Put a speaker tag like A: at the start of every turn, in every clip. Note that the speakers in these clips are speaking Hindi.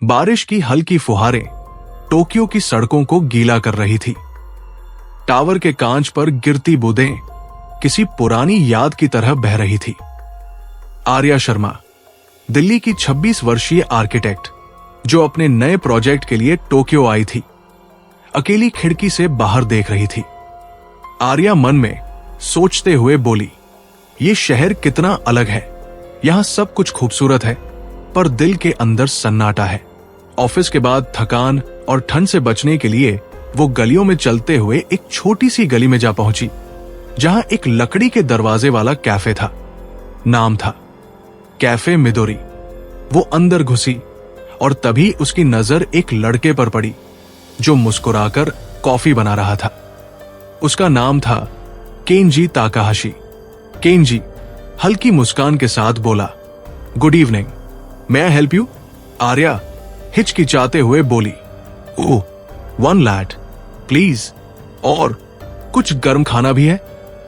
A: बारिश की हल्की फुहारें टोक्यो की सड़कों को गीला कर रही थी। टावर के कांच पर गिरती बूंदें किसी पुरानी याद की तरह बह रही थी। आर्या शर्मा, दिल्ली की 26 वर्षीय आर्किटेक्ट, जो अपने नए प्रोजेक्ट के लिए टोक्यो आई थी, अकेली खिड़की से बाहर देख रही थी। आर्या मन में सोचते हुए बोली, ये शहर कितना अलग है। यहां सब कुछ खूबसूरत है, पर दिल के अंदर सन्नाटा है। ऑफिस के बाद थकान और ठंड से बचने के लिए वो गलियों में चलते हुए एक छोटी सी गली में जा पहुंची, जहां एक लकड़ी के दरवाजे वाला कैफे था। नाम था कैफे मिदोरी। वो अंदर घुसी और तभी उसकी नजर एक लड़के पर पड़ी जो मुस्कुराकर कॉफी बना रहा था। उसका नाम था केंजी ताकाहाशी। केंजी हल्की मुस्कान के साथ बोला, good evening, may I help you? Arya हिचकिचाते हुए बोली, ओह, वन लैट प्लीज, और कुछ गर्म खाना भी है?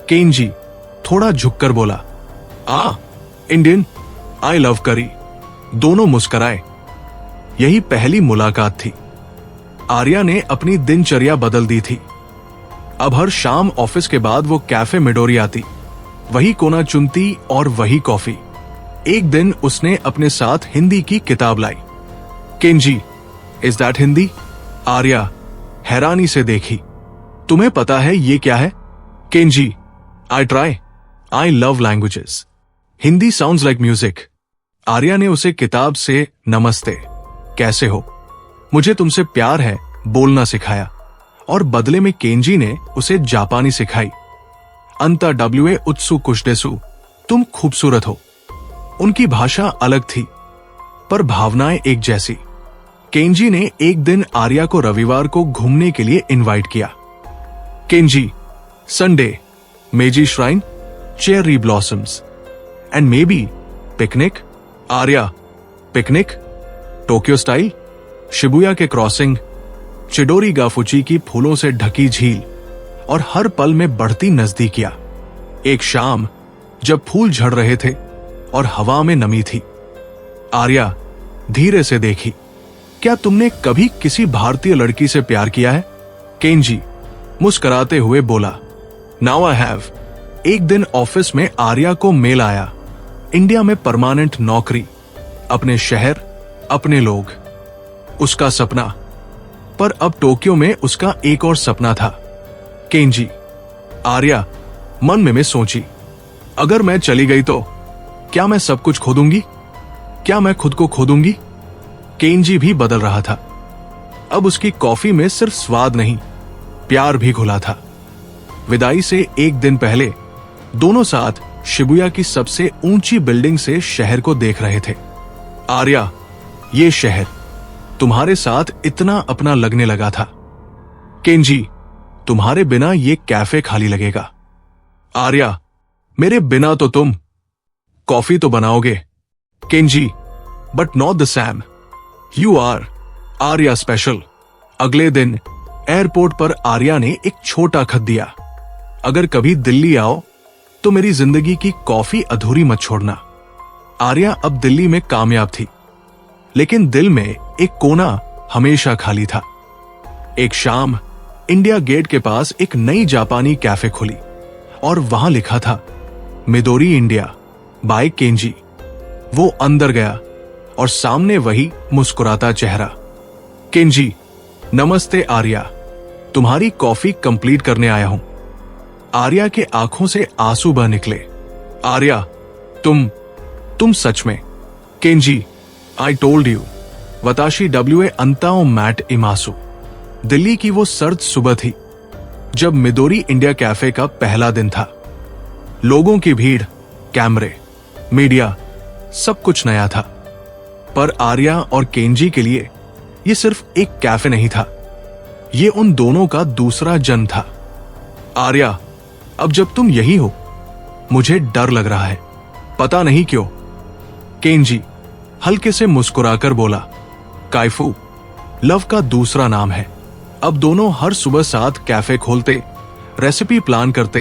A: केंजी थोड़ा झुककर बोला, इंडियन, आई लव करी। दोनों मुस्कुराए। यही पहली मुलाकात थी। आर्या ने अपनी दिनचर्या बदल दी थी। अब हर शाम ऑफिस के बाद वो कैफे मिडोरी आती, वही कोना चुनती और वही कॉफी। एक दिन उसने अपने साथ हिंदी की किताब लाई। Kenji, is that Hindi? Arya हैरानी से देखी। तुम्हें पता है ये क्या है? Kenji, I try, I love languages. Hindi sounds like music. Arya ने उसे किताब से नमस्ते, कैसे हो, मुझे तुमसे प्यार है बोलना सिखाया, और बदले में केंजी ने उसे जापानी सिखाई। अंता डब्ल्यूए उत्सु कुशडेसु, तुम खूबसूरत हो। उनकी भाषा अलग थी, पर भावनाएं एक जैसी। केंजी ने एक दिन आर्या को रविवार को घूमने के लिए इनवाइट किया। केंजी, संडे, मेजी shrine, cherry blossoms, and may be picnic. Arya, picnic? Tokyo style? Shibuya के क्रॉसिंग, चिडोरी गाफुची की फूलों से ढकी झील, और हर पल में बढ़ती नजदीकियां। एक शाम जब फूल झड़ रहे थे और हवा में नमी थी, आर्या धीरे से देखी, क्या तुमने कभी किसी भारतीय लड़की से प्यार किया है? केंजी मुस्कुराते हुए बोला, नाउ आई हैव। एक दिन ऑफिस में आर्या को मेल आया, इंडिया में परमानेंट नौकरी, अपने शहर, अपने लोग, उसका सपना। पर अब टोक्यो में उसका एक और सपना था। केंजी। आर्या मन में सोची, अगर मैं चली गई तो क्या मैं सब कुछ खो दूंगी? क्या मैं खुद को खो दूंगी? केंजी भी बदल रहा था। अब उसकी कॉफी में सिर्फ स्वाद नहीं, प्यार भी घुला था। विदाई से एक दिन पहले दोनों साथ शिबुया की सबसे ऊंची बिल्डिंग से शहर को देख रहे थे। आर्या, ये शहर तुम्हारे साथ इतना अपना लगने लगा था। केंजी, तुम्हारे बिना ये कैफे खाली लगेगा। आर्या, मेरे बिना तो तुम कॉफी तो बनाओगे। Kenji, but not the same, you are Arya special. अगले दिन एयरपोर्ट पर आर्या ने एक छोटा खत दिया, अगर कभी दिल्ली आओ तो मेरी जिंदगी की कॉफी अधूरी मत छोड़ना। आर्या अब दिल्ली में कामयाब थी, लेकिन दिल में एक कोना हमेशा खाली था। एक शाम इंडिया गेट के पास एक नई जापानी कैफे खुली और वहां लिखा था, मिदोरी इंडिया बाय केंजी। वो अंदर गया और सामने वही मुस्कुराता चेहरा। केंजी, नमस्ते आर्या, तुम्हारी कॉफी कंप्लीट करने आया हूं। आर्या के आंखों से आंसू बह निकले। आर्या, तुम सच में? केंजी, आई टोल्ड यू, वताशी डब्ल्यूए अंताओ मैट इमासु। दिल्ली की वो सर्द सुबह थी जब मिदोरी इंडिया कैफे का पहला दिन था। लोगों की भीड़, कैमरे, मीडिया, सब कुछ नया था। पर आर्या और केंजी के लिए ये सिर्फ एक कैफे नहीं था, ये उन दोनों का दूसरा जन्म था। आर्या, अब जब तुम यही हो, मुझे डर लग रहा है, पता नहीं क्यों। केंजी हल्के से मुस्कुराकर बोला, काइफू लव का दूसरा नाम है। अब दोनों हर सुबह साथ कैफे खोलते, रेसिपी प्लान करते,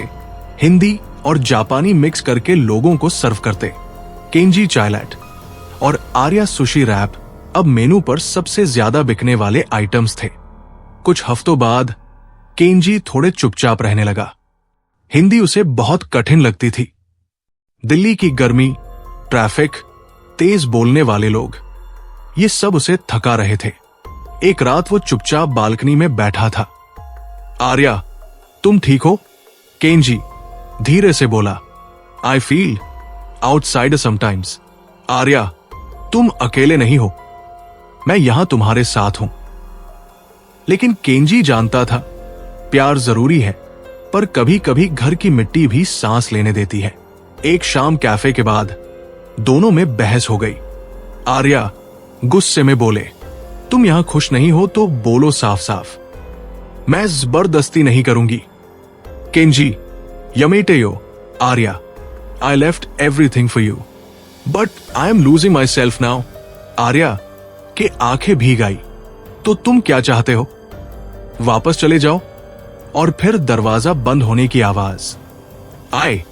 A: हिंदी और जापानी मिक्स करके लोगों को सर्व करते। केंजी चाय लैट और आर्या सुशी रैप अब मेनू पर सबसे ज्यादा बिकने वाले आइटम्स थे। कुछ हफ्तों बाद केंजी थोड़े चुपचाप रहने लगा। हिंदी उसे बहुत कठिन लगती थी। दिल्ली की गर्मी, ट्रैफिक, तेज बोलने वाले लोग, ये सब उसे थका रहे थे। एक रात वो चुपचाप बालकनी में बैठा था। आर्या, तुम ठीक हो? केंजी धीरे से बोला। I feel outsider sometimes. Arya, तुम अकेले नहीं हो, मैं यहां तुम्हारे साथ हूं। लेकिन केंजी जानता था प्यार जरूरी है, पर कभी कभी घर की मिट्टी भी सांस लेने देती है। एक शाम कैफे के बाद दोनों में बहस हो गई। आर्या गुस्से में बोले, तुम यहां खुश नहीं हो तो बोलो साफ साफ, मैं जबरदस्ती नहीं करूंगी। केंजी, यमेटेयो, Arya, I left everything for you but I am losing my self now. Arya के आंखें भीग आई। तो तुम क्या चाहते हो? वापस चले जाओ। और फिर दरवाजा बंद होने की आवाज। आए।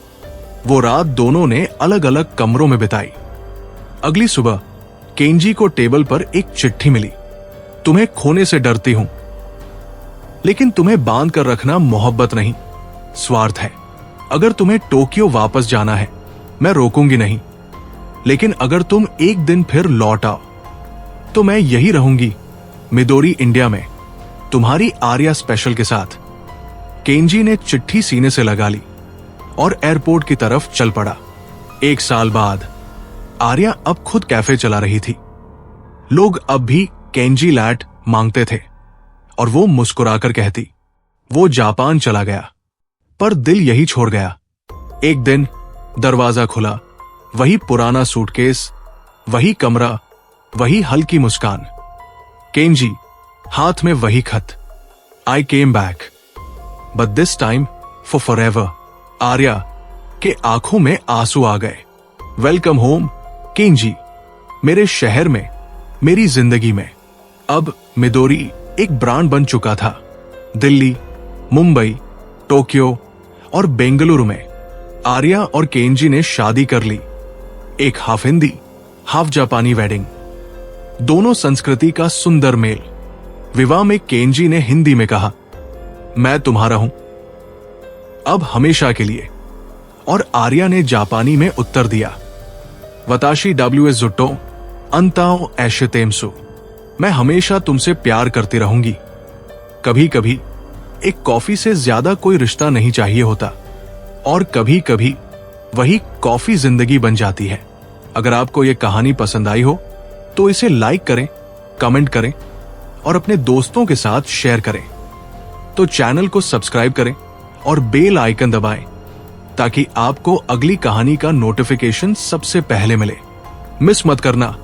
A: वो रात दोनों ने अलग अलग कमरों में बिताई। अगली सुबह केंजी को टेबल पर एक चिट्ठी मिली। तुम्हें खोने से डरती हूं, लेकिन तुम्हें बांध कर रखना मोहब्बत नहीं, स्वार्थ है। अगर तुम्हें टोक्यो वापस जाना है, मैं रोकूंगी नहीं, लेकिन अगर तुम एक दिन फिर लौट आओ तो मैं यही रहूंगी, मिदोरी, इंडिया में, तुम्हारी आर्या स्पेशल के साथ। केंजी ने चिट्ठी सीने से लगा ली और एयरपोर्ट की तरफ चल पड़ा। 1 साल बाद आर्या अब खुद कैफे चला रही थी। लोग अब भी केंजी लैट मांगते थे और वो मुस्कुराकर कहती, वो जापान चला गया, पर दिल यही छोड़ गया। एक दिन दरवाजा खुला, वही पुराना सूटकेस, वही कमरा, वही हल्की मुस्कान। केंजी, हाथ में वही खत, I came back but this time for forever. Arya के आंखों में आंसू आ गए। वेलकम होम केंजी, मेरे शहर में, मेरी जिंदगी में। अब मिदोरी एक ब्रांड बन चुका था। दिल्ली, मुंबई, टोक्यो और बेंगलुरु में आर्या और केंजी ने शादी कर ली। एक हाफ हिंदी हाफ जापानी वेडिंग, दोनों संस्कृति का सुंदर मेल। विवाह में केंजी ने हिंदी में कहा, मैं तुम्हारा हूं, अब हमेशा के लिए। और आर्या ने जापानी में उत्तर दिया, वताशी डब्ल्यू एस जुट्टो अंताओ ऐशतेमसु, मैं हमेशा तुमसे प्यार करती रहूंगी। कभी कभी एक कॉफी से ज्यादा कोई रिश्ता नहीं चाहिए होता, और कभी कभी वही कॉफी जिंदगी बन जाती है। अगर आपको यह कहानी पसंद आई हो तो इसे लाइक करें, कमेंट करें और अपने दोस्तों के साथ शेयर करें। तो चैनल को सब्सक्राइब करें और बेल आइकन दबाएं ताकि आपको अगली कहानी का नोटिफिकेशन सबसे पहले मिले। मिस मत करना।